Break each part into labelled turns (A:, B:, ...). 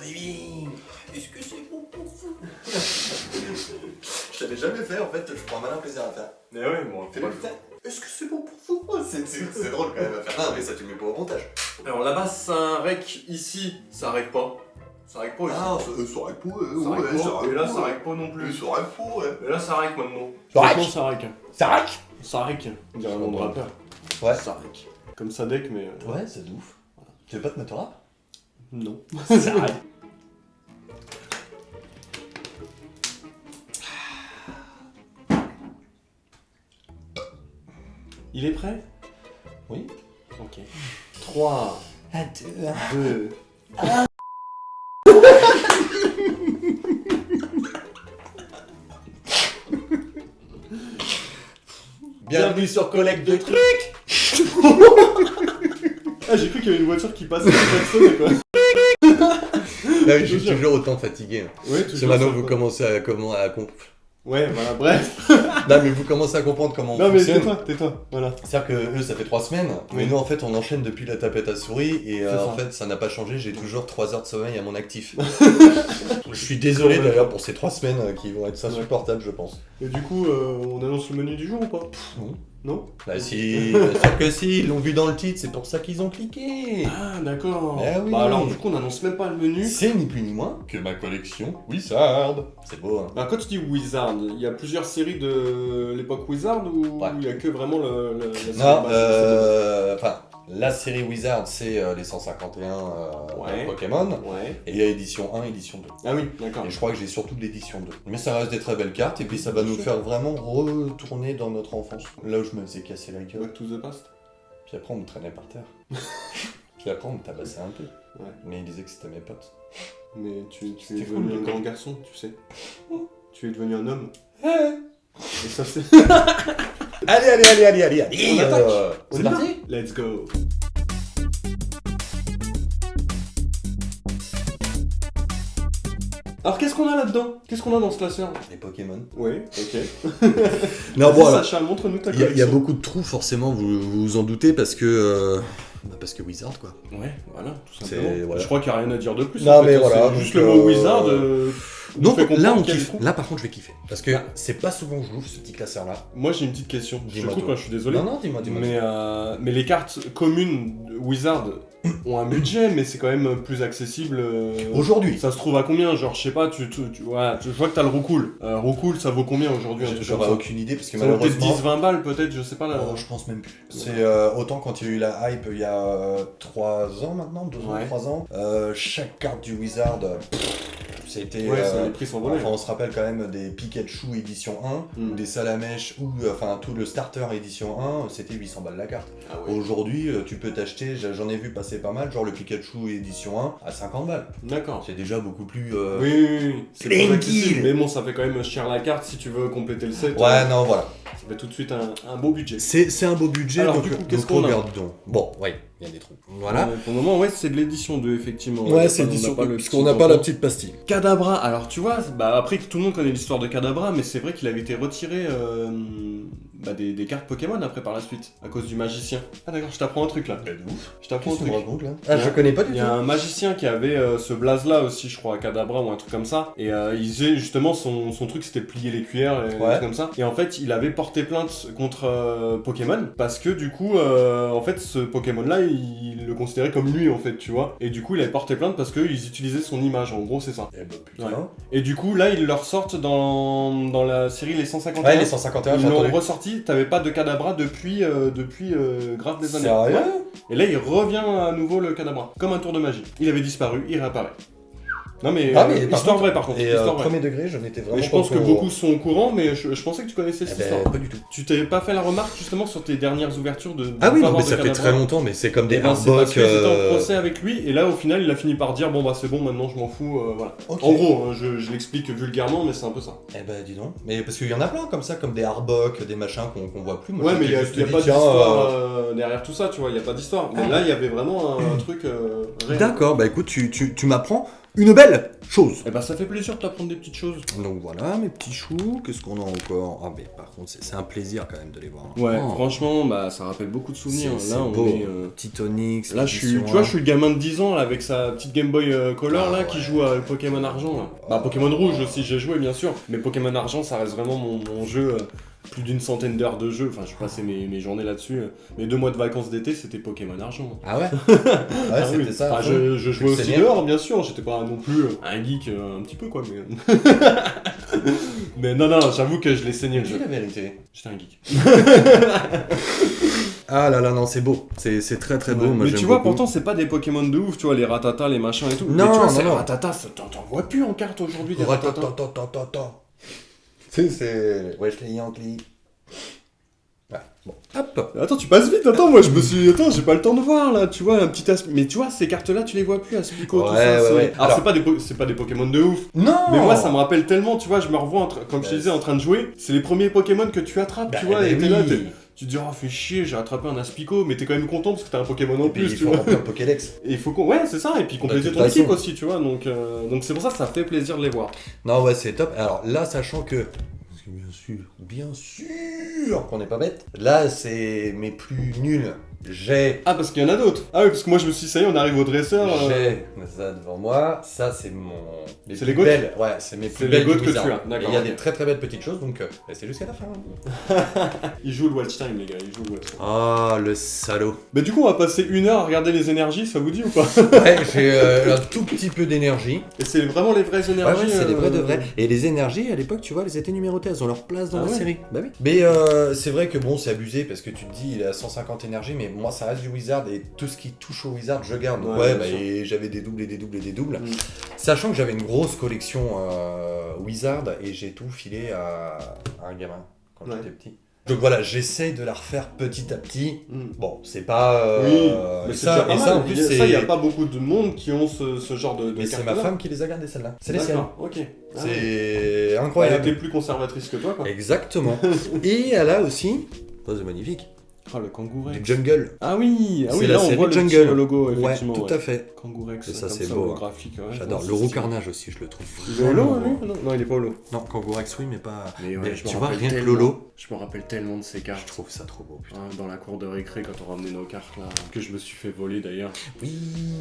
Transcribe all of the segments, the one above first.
A: Divine, est-ce que c'est bon pour vous? Je t'avais jamais fait, en fait, je prends un malin plaisir à faire.
B: Mais ouais, bon,
A: Fais-le putain. Est-ce que c'est bon pour vous? C'est drôle quand même à faire. Ah, mais ça tu mets pas au montage.
B: Alors là-bas, c'est un rec ici, ça rec pas. Ça rec pas ici.
A: Ah, ça rec pas,
B: Ça rec pas. Et là, ça rec pas non plus.
A: Ça rec pas, ouais.
B: Et là, ça rec maintenant.
A: Ça rec.
B: Franchement, ça rec.
A: Ça rec.
B: Ça rec, on dirait un nom de rappeur.
A: Ouais.
B: Ça rec. Comme Sadek, mais.
A: Ouais, c'est de ouf. Tu veux pas te mettre au rap?
B: Non. Ça rec. Il est prêt?
A: Oui.
B: Ok. 3, 2...
A: Bienvenue sur Collecte de trucs.
B: Ah, j'ai cru qu'il y avait une voiture qui passait avec quoi.
A: Ah oui, je suis toujours autant fatigué.
B: Ouais,
A: C'est maintenant que vous commencez à comprendre.
B: Ouais, voilà, bref.
A: Non, mais vous commencez à comprendre comment on
B: Non, mais
A: fonctionne.
B: tais-toi, voilà.
A: C'est-à-dire que eux, ça fait 3 semaines, mais nous, en fait, on enchaîne depuis la tapette à souris, et
B: C'est ça.
A: en fait, ça n'a pas changé, j'ai toujours 3 heures de sommeil à mon actif. Je suis désolé d'ailleurs pour ces 3 semaines qui vont être insupportables, je pense.
B: Et du coup, on annonce le menu du jour ou pas?
A: Non.
B: Non?
A: Bah si, bien sûr que si, ils l'ont vu dans le titre, c'est pour ça qu'ils ont cliqué.
B: Ah, d'accord.
A: Eh oui.
B: Bah alors, du coup, on annonce même pas le menu.
A: C'est ni plus ni moins que ma collection Wizard. C'est beau, hein.
B: Bah, quand tu dis Wizard, il y a plusieurs séries de l'époque Wizard ou
A: Ouais.
B: il y a que vraiment la série
A: Non,
B: base?
A: enfin, la série Wizard, c'est les 151
B: Ouais.
A: Pokémon,
B: Ouais.
A: et il y a édition 1, édition 2.
B: Ah oui, d'accord.
A: Et je crois que j'ai surtout de l'édition 2. Mais ça reste des très belles cartes, et puis ça va nous faire vraiment retourner dans notre enfance. Là où je me faisais casser la gueule.
B: Back to the past.
A: Puis après, on me traînait par terre. Puis après, on me tabassait un peu.
B: Ouais.
A: Mais ils disaient que c'était mes potes.
B: Mais tu es
A: C'était
B: devenu
A: cool,
B: un grand garçon, tu sais. Tu es devenu un homme. Et ça c'est...
A: Allez.
B: On attaque. On
A: C'est
B: y va.
A: parti.
B: Let's go. Alors qu'est-ce qu'on a là-dedans? Qu'est-ce qu'on a dans ce classeur?
A: Les Pokémon.
B: Oui, ok.
A: Non,
B: Vas-y,
A: bon, alors,
B: Sacha, montre-nous ta
A: il y a
B: collection.
A: beaucoup de trous, forcément, vous vous en doutez, parce que Wizard, quoi.
B: Ouais, voilà, tout
A: C'est-
B: simplement.
A: voilà.
B: Je crois qu'il n'y a rien à dire de plus.
A: Non,
B: en fait,
A: mais
B: hein,
A: voilà,
B: c'est juste
A: donc,
B: le mot Wizard. nous
A: Donc
B: fait comprendre
A: là, on
B: quel
A: kiffe.
B: trou.
A: Là, par contre, je vais kiffer. Parce que
B: Ah.
A: c'est pas souvent que je l'ouvre, ce petit classeur-là.
B: Moi j'ai une petite question. Je te
A: Dis-moi
B: coupe,
A: tout.
B: hein, je suis désolé.
A: Non, dis-moi.
B: Mais les cartes communes de Wizard ont un budget, mais c'est quand même plus accessible.
A: Aujourd'hui,
B: Ça se trouve à combien? Genre, je sais pas, je vois que t'as le Roucoule. Roucoule, ça vaut combien aujourd'hui? un truc
A: j'aurais
B: comme ça
A: aucune idée, parce que
B: Ça vaut peut-être
A: malheureusement...
B: 10-20 balles, peut-être, je sais pas là.
A: Oh, je pense même plus. C'est autant quand il y a eu la hype il y a 3 ans maintenant, 2 ans,
B: Ouais.
A: 3 ans. Chaque carte du Wizard, c'était...
B: Ouais, les prix sont volés.
A: Enfin, on se rappelle quand même des Pikachu édition 1,
B: Mm.
A: ou des Salamèche, ou enfin tout le starter édition 1, c'était 800 balles la carte.
B: Ah ouais.
A: Aujourd'hui, tu peux t'acheter, j'en ai vu passer pas mal, genre le Pikachu édition 1 à 50 balles.
B: D'accord.
A: C'est déjà beaucoup plus...
B: Oui. C'est plus
A: Tranquille.
B: accessible, mais bon, ça fait quand même cher la carte si tu veux compléter le set.
A: Ouais, non, voilà.
B: Ça fait tout de suite un beau budget.
A: C'est un beau budget,
B: Alors,
A: donc,
B: du coup, qu'est-ce
A: donc
B: qu'on a
A: regardons. Bon, ouais, il y a des trous. Voilà.
B: Pour le moment, ouais, c'est de l'édition 2, effectivement.
A: Ouais,
B: On
A: c'est
B: a
A: l'édition,
B: pas le
A: puisqu'on
B: petit
A: n'a pas la
B: tampon.
A: petite pastille.
B: Kadabra, alors tu vois, bah après tout le monde connaît l'histoire de Kadabra, mais c'est vrai qu'il avait été retiré des cartes Pokémon après par la suite, à cause du magicien. Ah d'accord, je t'apprends un truc là. Je t'apprends un
A: Qu'est-ce que tu
B: truc.
A: me racontes là?
B: Il y
A: Ah,
B: a-
A: je connais pas du
B: Il y
A: tout.
B: a un magicien qui avait ce blaze là aussi, je crois, à Kadabra ou un truc comme ça. Et il disait justement son truc c'était de plier les cuillères et des
A: Ouais.
B: trucs comme ça. Et en fait, il avait porté plainte contre Pokémon parce que du coup, en fait, ce Pokémon là, il le considérait comme lui en fait, tu vois. Et du coup, il avait porté plainte parce qu'ils utilisaient son image. En gros, c'est ça.
A: Eh ben putain.
B: Ouais. Et du coup, là, ils le ressortent dans la série Les 151.
A: Ouais, les 151,
B: Ils
A: j'ai
B: l'ont
A: entendu.
B: ressorti, t'avais pas de Kadabra depuis grave des années.
A: Sérieux?
B: Ouais. Et là, il revient à nouveau le Kadabra, comme un tour de magie. Il avait disparu, il réapparaît. Non mais,
A: Ah, mais par
B: histoire
A: contre-
B: vraie par contre.
A: Et
B: Histoire vraie.
A: premier degré, je n'étais vraiment
B: Mais je
A: pas
B: pense
A: au
B: que
A: courant.
B: beaucoup sont au courant, mais je pensais que tu connaissais cette
A: Eh ben,
B: histoire.
A: pas du tout.
B: Tu t'avais pas fait la remarque justement sur tes dernières ouvertures de
A: Ah oui,
B: pas
A: non, mais
B: avoir de
A: ça fait
B: Kadabra.
A: très longtemps, mais c'est comme des
B: Eh ben, c'est
A: Arbok.
B: parce que j'étais en procès avec lui, et là au final il a fini par dire bon bah c'est bon maintenant je m'en fous, voilà.
A: Ok.
B: En gros, hein, je l'explique vulgairement, mais c'est un peu ça.
A: Eh ben, dis donc. Mais parce qu'il y en a plein comme ça, comme des Arbok, des machins qu'on voit plus. Moi,
B: Ouais, mais il
A: j'étais
B: y a,
A: juste
B: y a
A: dit,
B: pas
A: tiens,
B: d'histoire derrière tout ça, tu vois, il y a pas d'histoire. Mais
A: Ah.
B: là il y avait vraiment un truc réel.
A: D'accord, bah écoute, tu m'apprends une belle chose.
B: Eh ben ça fait plaisir de t'apprendre des petites choses.
A: Donc voilà, mes petits choux, qu'est-ce qu'on a encore? Ah mais par contre, c'est un plaisir quand même de les voir.
B: Ouais,
A: Oh,
B: franchement, bah ça rappelle beaucoup de souvenirs.
A: c'est
B: Là, on
A: beau.
B: est.
A: Petit Onyx.
B: Là, tu vois, je suis le gamin de 10 ans là, avec sa petite Game Boy Color là, qui joue à Pokémon Argent. Là. Bah, Pokémon Rouge aussi, j'ai joué bien sûr. Mais Pokémon Argent, ça reste vraiment mon jeu. Plus d'une centaine d'heures de jeu. Enfin, je passais mes journées là-dessus. Mes 2 mois de vacances d'été, c'était Pokémon Argent.
A: Ah ouais? Ouais, c'était
B: oui.
A: ça.
B: Enfin, je jouais aussi
A: Seigneur.
B: dehors, bien sûr. J'étais pas non plus un geek un petit peu quoi, mais. Mais non, j'avoue que je l'ai saigné le
A: Dis
B: jeu.
A: la vérité.
B: J'étais un geek.
A: Ah là là, non, c'est beau. C'est très très beau. Moi,
B: mais
A: j'aime
B: tu vois,
A: beaucoup.
B: pourtant, c'est pas des Pokémon de ouf, tu vois, les Ratata, les machins et tout.
A: Non,
B: mais tu vois,
A: non,
B: c'est
A: non.
B: Ratata, t'en vois plus en carte aujourd'hui, des Ratata.
A: C'est. Wesh les Yankees. Ouais, bon. Hop.
B: Attends, tu passes vite, attends, moi je me suis. Attends, j'ai pas le temps de voir là, tu vois, un petit Aspico. Mais tu vois, ces cartes-là, tu les vois plus, Aspico, tout
A: Ouais,
B: ça.
A: ouais, ouais.
B: Alors, c'est pas des Pokémon de ouf.
A: Non.
B: Mais moi, ça me rappelle tellement, tu vois, je me revois, comme je te
A: Bah,
B: disais, en train de jouer. C'est les premiers Pokémon que tu attrapes, tu vois,
A: bah
B: et t'es là,
A: oui.
B: tu te dis, oh, fais chier, j'ai attrapé un Aspico, mais t'es quand même content parce que t'as un Pokémon en
A: Et puis
B: plus,
A: il
B: tu
A: faut
B: vois.
A: remplir le Pokédex.
B: Et il faut qu'on. Ouais, c'est ça, et puis compléter
A: toute
B: ton équipe
A: façon.
B: aussi, tu vois, donc c'est pour ça que ça fait plaisir de les voir.
A: Non, ouais, c'est top. Alors là, sachant que. Parce que bien sûr qu'on n'est pas bête. Là, c'est mes plus nuls. J'ai.
B: Ah, parce qu'il y en a d'autres. Ah oui, parce que moi je me suis dit, ça y est, on arrive au dresseur.
A: J'ai ça devant moi. Ça, c'est mon.
B: C'est les GOAT
A: belles. Ouais, c'est mes plus
B: les
A: belles
B: GOAT
A: du
B: que tu
A: Wizard.
B: as, d'accord,
A: Et il y a
B: ok.
A: des très très belles petites choses, donc restez jusqu'à la fin.
B: Il joue le watch time, les gars, il joue le watch time.
A: Ah, le salaud.
B: Mais du coup, on va passer 1 heure à regarder les énergies, ça vous dit ou pas?
A: Ouais, j'ai un tout petit peu d'énergie.
B: Et c'est vraiment les vraies
A: Ouais,
B: énergies.
A: ouais, c'est les vrais de vrais. Et les énergies, à l'époque, tu vois, elles étaient numérotées, elles ont leur place dans
B: Ah
A: la
B: ouais.
A: série. Bah oui. Mais c'est vrai que bon, c'est abusé parce que tu te dis, il a 150 énergies, mais moi, ça reste du Wizard et tout ce qui touche au Wizard, je garde. Donc,
B: Ouais,
A: ouais,
B: bien sûr.
A: et j'avais des doubles et des doubles et des doubles.
B: Mm.
A: Sachant que j'avais une grosse collection Wizard et j'ai tout filé à un gamin quand
B: Ouais.
A: j'étais petit. Donc voilà, j'essaye de la refaire petit à petit.
B: Mm.
A: Bon, c'est pas.
B: Oui, mais c'est déjà pas
A: et
B: mal.
A: ça, en plus,
B: Ça,
A: c'est.
B: il n'y a pas beaucoup de monde qui ont ce genre de
A: Mais c'est ma
B: cartes-là.
A: femme qui les a gardées, celles-là. C'est les siennes.
B: D'accord, ok. Ah ouais.
A: C'est
B: Elle
A: incroyable.
B: était plus conservatrice que toi, quoi.
A: Exactement. Et elle a aussi, ça c'est magnifique,
B: Ah, le Kangourex.
A: du jungle.
B: Ah oui,
A: C'est la
B: là on
A: série
B: voit le
A: Jungle.
B: petit logo,
A: Ouais,
B: effectivement.
A: tout à fait.
B: Kangourex,
A: Et ça,
B: comme
A: c'est
B: ça,
A: beau,
B: le
A: hein.
B: graphique. Ouais,
A: J'adore.
B: non,
A: Le
B: c'est
A: roux
B: stylé.
A: carnage aussi, je le trouve
B: Il est holo,
A: vraiment.
B: lui Non, il est pas holo.
A: Non, Kangourex, oui, mais pas.
B: Mais ouais,
A: Mais
B: je me
A: tu vois,
B: rappelle
A: rien que
B: tellement.
A: Lolo,
B: Je me rappelle tellement de ces
A: je
B: cartes.
A: trouve ça trop beau, putain.
B: Hein, dans la cour de récré, quand on ramenait nos cartes là, que je me suis fait voler d'ailleurs.
A: Oui,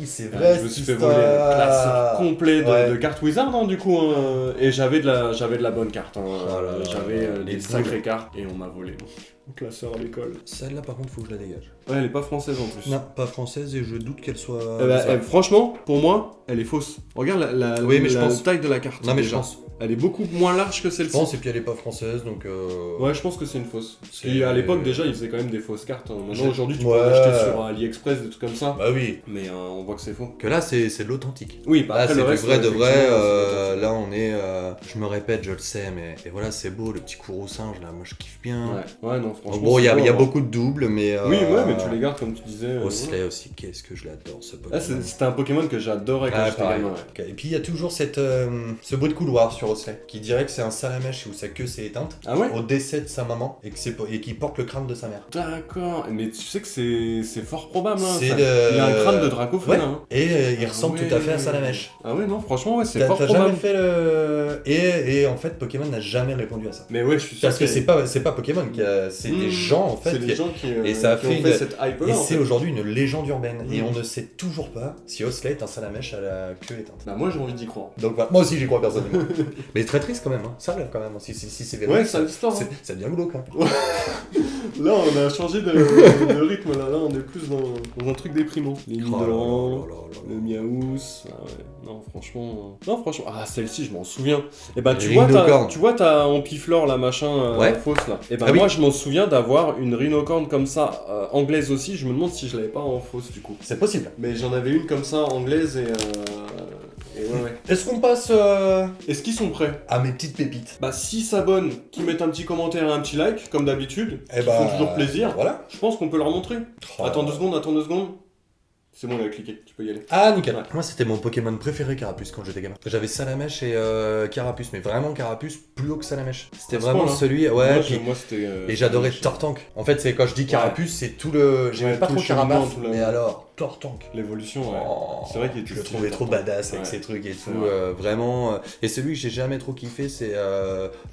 A: c'est vrai.
B: Je me suis fait
A: cette
B: voler un
A: histoire.
B: classeur complet
A: Ouais.
B: de cartes Wizard, hein, du coup. Et j'avais de la bonne carte. Hein.
A: Oh là là,
B: J'avais
A: les
B: des sacrées cartes et on m'a volé. Mon classeur à l'école.
A: Celle-là, par contre, faut que je la dégage.
B: Ouais, elle est pas française en plus.
A: Non, pas française et je doute qu'elle soit.
B: Eh ben,
A: ça.
B: franchement, pour moi, elle est fausse. Regarde la
A: Oui, mais je pense.
B: taille de la carte.
A: Non, mais je
B: déjà.
A: pense.
B: Elle est beaucoup moins large que
A: Je
B: celle-ci.
A: pense, et puis elle est pas française, donc.
B: Ouais, je pense que c'est une fausse. Parce
A: C'est-
B: qu'à l'époque, déjà, ils faisaient quand même des fausses cartes. Hein. Maintenant, aujourd'hui, tu peux
A: Ouais.
B: en acheter sur AliExpress, des trucs comme ça.
A: Bah oui.
B: Mais on voit que c'est faux.
A: Que là, c'est de l'authentique.
B: Oui, bah
A: Là,
B: après,
A: c'est
B: le
A: du
B: reste,
A: vrai de vrai.
B: effectivement, c'est
A: Là, on est. Je me répète, je le sais, mais et voilà, c'est beau, le petit courroux singe là. Moi, je kiffe bien.
B: Ouais, non, franchement.
A: Bon, il y
B: c'est
A: a,
B: beau,
A: il y a
B: hein.
A: beaucoup de doubles, mais.
B: Oui, ouais, mais tu les gardes comme tu disais.
A: Osley aussi, qu'est-ce que je l'adore ce Pokémon.
B: Ah, c'était un Pokémon que j'adorais quand
A: Ah,
B: j'étais
A: pareil.
B: gamin. Ouais.
A: Ok. Et puis il y a toujours ce bruit de couloir sur Osley qui dirait que c'est un salamèche où sa queue s'est éteinte
B: Ah ouais
A: au décès de sa maman et qui porte le crâne de sa mère.
B: D'accord, mais tu sais que c'est fort probable. Hein,
A: C'est
B: ça.
A: le-
B: Il a un crâne de Dracaufeu.
A: Ouais.
B: Hein.
A: Et il
B: Ah
A: ressemble
B: ouais.
A: tout à fait à Salamèche.
B: Ah ouais, non, franchement, ouais, c'est
A: T'as
B: fort
A: t'as
B: probable.
A: jamais fait le. Et en fait, Pokémon n'a jamais répondu à ça.
B: Mais ouais, je suis sûr.
A: Parce que c'est pas Pokémon, c'est des gens en fait.
B: C'est des
A: qui-
B: gens qui,
A: et ça a
B: qui
A: fait
B: ont
A: une-
B: fait cette hype
A: Et
B: là.
A: c'est aujourd'hui une légende urbaine. Et
B: Mm.
A: on ne sait toujours pas si Osley est un Salamèche à la queue éteinte.
B: Bah, moi j'ai envie d'y croire.
A: Donc voilà. Moi aussi j'y crois personnellement. Mais très triste quand même, hein. Ça quand même, si c'est véridique.
B: Ouais, c'est l'histoire. Hein.
A: Ça devient glauque. Hein.
B: Là, on a changé de rythme. Là, on est plus dans un truc déprimant. Les
A: Oh là là
B: Nidoran,
A: là là là
B: le
A: là.
B: Miaous. Ah ouais. Non, franchement. Non, franchement. Ah, celle-ci, je m'en souviens. Et bah, tu
A: Les
B: vois,
A: Rhinocorn.
B: t'as Ampiflore, la machin
A: Ouais.
B: fausse là. Et bah,
A: Ah oui.
B: moi, je m'en souviens d'avoir une Rhinocorn comme ça, anglaise aussi. Je me demande si je l'avais pas en fausse du coup.
A: C'est possible.
B: Mais j'en avais une comme ça, anglaise et ouais.
A: Est-ce qu'on passe
B: Est-ce qu'ils sont prêts?
A: à mes petites pépites?
B: Bah, s'ils s'abonnent, qu'ils mettent un petit commentaire et un petit like, comme d'habitude,
A: Eh
B: qui
A: bah,
B: font toujours plaisir,
A: Voilà.
B: je pense qu'on peut leur montrer.
A: Oh.
B: Attends 2 secondes. C'est bon, on a cliqué, tu peux y aller.
A: Ah, nickel.
B: Ouais.
A: Moi, c'était mon Pokémon préféré, Carapuce, quand j'étais gamin. J'avais Salamèche et Carapuce, mais vraiment Carapuce plus haut que Salamèche. C'était
B: À ce
A: vraiment
B: point-là.
A: celui. Ouais,
B: moi,
A: puis-
B: moi, c'était.
A: et j'adorais Tortank. En fait, c'est quand je dis Carapuce, c'est tout le. J'aimais
B: Ouais,
A: pas
B: tout
A: trop
B: le cheminement,
A: Carabaf,
B: tout le-
A: mais alors, Tortank.
B: L'évolution, ouais.
A: Oh,
B: C'est vrai qu'il était
A: je le
B: stylé,
A: trouvais trop
B: Tortank.
A: badass avec
B: Ouais.
A: ses trucs et
B: C'est
A: tout.
B: vrai.
A: Vraiment. Et celui que j'ai jamais trop kiffé, c'est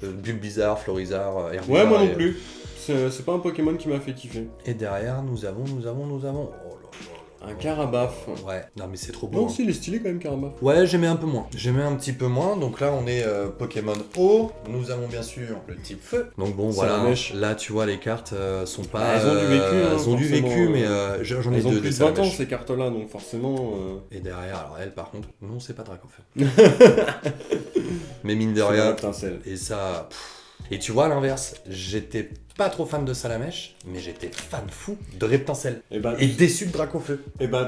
A: Bulbizarre, Florizarre, Herbizarre.
B: Ouais, moi non
A: et-
B: plus. C'est pas un Pokémon qui m'a fait kiffer.
A: Et derrière, nous avons. Oh là là.
B: Un Carabaf.
A: Ouais, non mais c'est trop beau.
B: Non,
A: hein.
B: si, il est stylé quand même, Carabaf.
A: Ouais, j'aimais un peu moins. J'aimais un petit peu moins. Donc là, on est Pokémon eau. Nous avons bien sûr le type feu. Donc bon, voilà.
B: Salamèche.
A: Là, tu vois, les cartes sont pas.
B: Elles ont du vécu, hein,
A: elles ont du
B: forcément,
A: vécu, mais j'en ai
B: Ils ont
A: deux
B: plus
A: des
B: de 20 ans,
A: Salamèches.
B: ces cartes-là, donc forcément.
A: Et derrière, alors elle, par contre, non, c'est pas Dracofeu. Mais mine de
B: c'est
A: rien.
B: étincelle.
A: Et ça. Et tu vois, à l'inverse, j'étais pas trop fan de Salamèche, mais j'étais fan fou de Reptincelle.
B: Et bah,
A: Et déçu de Dracofeu.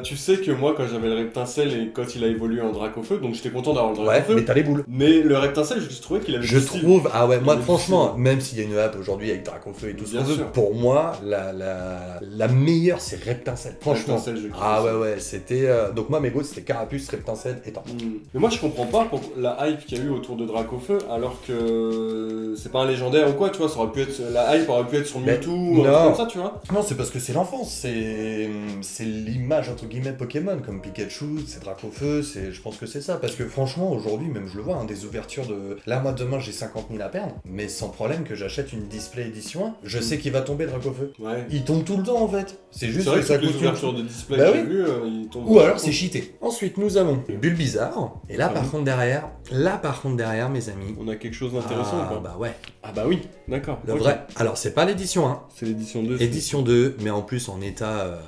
B: tu sais que moi, quand j'avais le Reptincelle et quand il a évolué en Dracofeu, donc j'étais content d'avoir le
A: Ouais,
B: Dracofeu.
A: mais t'as les boules.
B: Mais le Reptincelle, je trouvais qu'il avait
A: Je
B: du style.
A: trouve, ah ouais, moi
B: Il est
A: franchement,
B: difficile.
A: même s'il y a une app aujourd'hui avec Dracofeu et tout ce
B: Bien
A: qu'on veut,
B: sûr.
A: pour moi, la meilleure c'est Reptincelle. Franchement.
B: Reptincelle, je kiffe
A: Ah ouais,
B: aussi.
A: ouais, c'était. Donc moi, mes goûts c'était Carapuce, Reptincelle et Tortank.
B: Mais moi je comprends pas la hype qu'il y a eu autour de Dracofeu alors que c'est pas un légendaire ou quoi, tu vois, ça aurait pu être, la hype aurait pu être sur
A: Mais
B: Mewtwo ou un
A: non.
B: truc comme ça, tu vois.
A: Non, c'est parce que c'est l'enfance, c'est l'image entre guillemets Pokémon, comme Pikachu, c'est Dracofeu, je pense que c'est ça. Parce que franchement, aujourd'hui, même je le vois, hein, des ouvertures de. Là, moi demain j'ai 50 000 à perdre, mais sans problème que j'achète une display édition 1, je sais qu'il va tomber Dracofeu.
B: Ouais.
A: Il tombe tout le temps en fait. C'est
B: C'est
A: juste
B: vrai
A: que
B: que
A: ça
B: toutes les
A: coûte
B: ouvertures de display
A: Bah
B: que j'ai
A: oui.
B: vues, ils tombent.
A: Ou alors c'est cheaté. Ensuite, nous avons Bulbizarre. Et là,
B: Ah
A: par
B: oui.
A: contre, derrière, mes amis.
B: On a quelque chose d'intéressant
A: Ah,
B: ou pas
A: bah ouais.
B: Ah bah oui, d'accord.
A: Le
B: Ok.
A: vrai. Alors, c'est pas l'édition 1,
B: C'est l'édition 2.
A: édition 2, mais en plus en état.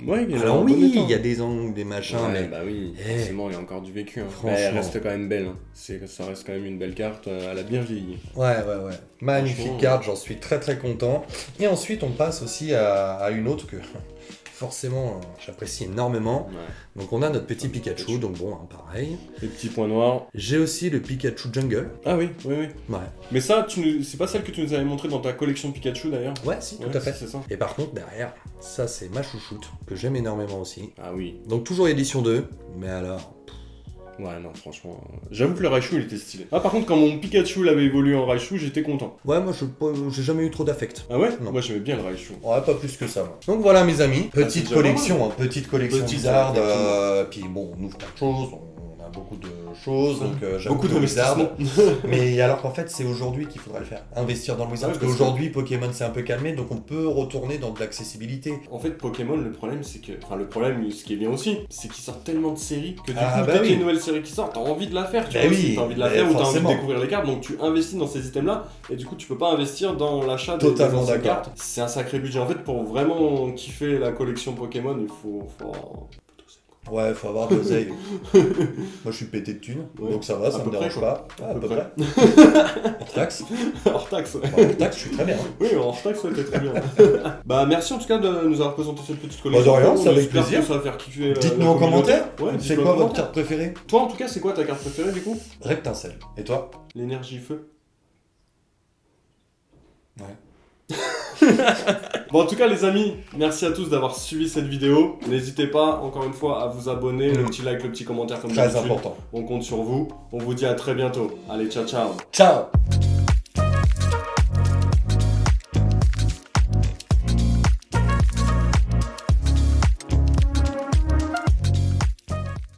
B: Ouais, il est
A: Alors
B: en
A: oui,
B: bon état.
A: il y a des angles, des machins,
B: Ouais,
A: mais.
B: bah oui,
A: Eh.
B: forcément, il y a encore du vécu. Hein.
A: Franchement.
B: Mais elle reste quand même belle. Hein. Ça reste quand même une belle carte, elle a bien vieilli.
A: Ouais. Magnifique
B: Franchement.
A: carte, j'en suis très très content. Et ensuite, on passe aussi à une autre que. Forcément, j'apprécie énormément.
B: Ouais.
A: Donc, on a notre petit
B: Ah,
A: Pikachu,
B: Pikachu.
A: donc bon, hein, pareil.
B: Les petits points noirs.
A: J'ai aussi le Pikachu Jungle.
B: Ah oui, oui, oui.
A: Ouais.
B: Mais ça, c'est pas celle que tu nous avais montré dans ta collection Pikachu d'ailleurs.
A: Ouais, si, tout
B: Ouais,
A: à fait.
B: C'est ça.
A: Et par contre, derrière, ça c'est ma chouchoute, que j'aime énormément aussi.
B: Ah oui.
A: Donc toujours édition 2, mais alors...
B: Ouais, non, franchement. J'avoue que le Raichu il était stylé. Ah, par contre, quand mon Pikachu l'avait évolué en Raichu, j'étais content.
A: Ouais, moi j'ai jamais eu trop d'affect.
B: Ah ouais?
A: Non.
B: Moi j'aimais bien le Raichu.
A: Ouais, pas plus que ça. Moi. Donc voilà mes amis,
B: c'est
A: petite
B: déjà
A: collection,
B: pas mal.
A: petite collection
B: Petite,
A: bizarre.
B: effectivement.
A: Puis bon, on ouvre plein de choses, on a beaucoup de choses, donc j'avoue
B: Beaucoup
A: que Wizard.
B: d'investissements.
A: Mais alors qu'en fait c'est aujourd'hui qu'il faudrait le faire, investir dans le Wizard.
B: Ouais,
A: parce
B: parce
A: qu'aujourd'hui Pokémon s'est un peu calmé, donc on peut retourner dans de l'accessibilité.
B: En fait, Pokémon, le problème, c'est que. Enfin, le problème, ce qui est bien aussi, c'est qu'ils sortent tellement de séries que du
A: Ah,
B: coup,
A: bah
B: dès qu'il y a
A: oui.
B: une nouvelle série qui sort, t'as envie de la faire, tu
A: Bah
B: vois.
A: oui,
B: aussi, t'as envie de la
A: mais
B: faire ou t'as envie
A: forcément.
B: de découvrir les cartes, donc tu investis dans ces items-là, et du coup, tu peux pas investir dans l'achat des
A: Totalement
B: anciennes
A: d'accord.
B: cartes. C'est un sacré budget. En fait, pour vraiment kiffer la collection Pokémon, il faut.
A: Ouais, faut avoir de l'oseille. Moi je suis pété de thunes,
B: Ouais.
A: donc ça va,
B: À
A: ça me
B: peu
A: dérange
B: près,
A: pas. Ouais, à
B: peu
A: peu
B: près.
A: près. Hors taxe.
B: Hors taxe, ouais.
A: Hors taxe, je suis très bien.
B: Oui, hors taxe, ouais, t'es très bien. Bah, merci en tout cas de nous avoir présenté cette petite
A: Bah,
B: collection.
A: de rien, c'est
B: On
A: avec
B: espère
A: plaisir.
B: que ça va faire kiffer.
A: Dites-nous
B: la
A: en
B: communauté.
A: commentaire,
B: Ouais,
A: c'est
B: dites-nous
A: quoi
B: en
A: votre
B: commentaire.
A: carte préférée?
B: Toi, en tout cas, c'est quoi ta carte préférée du coup?
A: Reptincelle. Et toi?
B: L'énergie feu.
A: Ouais.
B: Bon, en tout cas, les amis, merci à tous d'avoir suivi cette vidéo. N'hésitez pas, encore une fois, à vous abonner, le petit like, le petit commentaire comme
A: Très
B: d'habitude.
A: important.
B: On compte sur vous. On vous dit à très bientôt. Allez, ciao, ciao.
A: Ciao!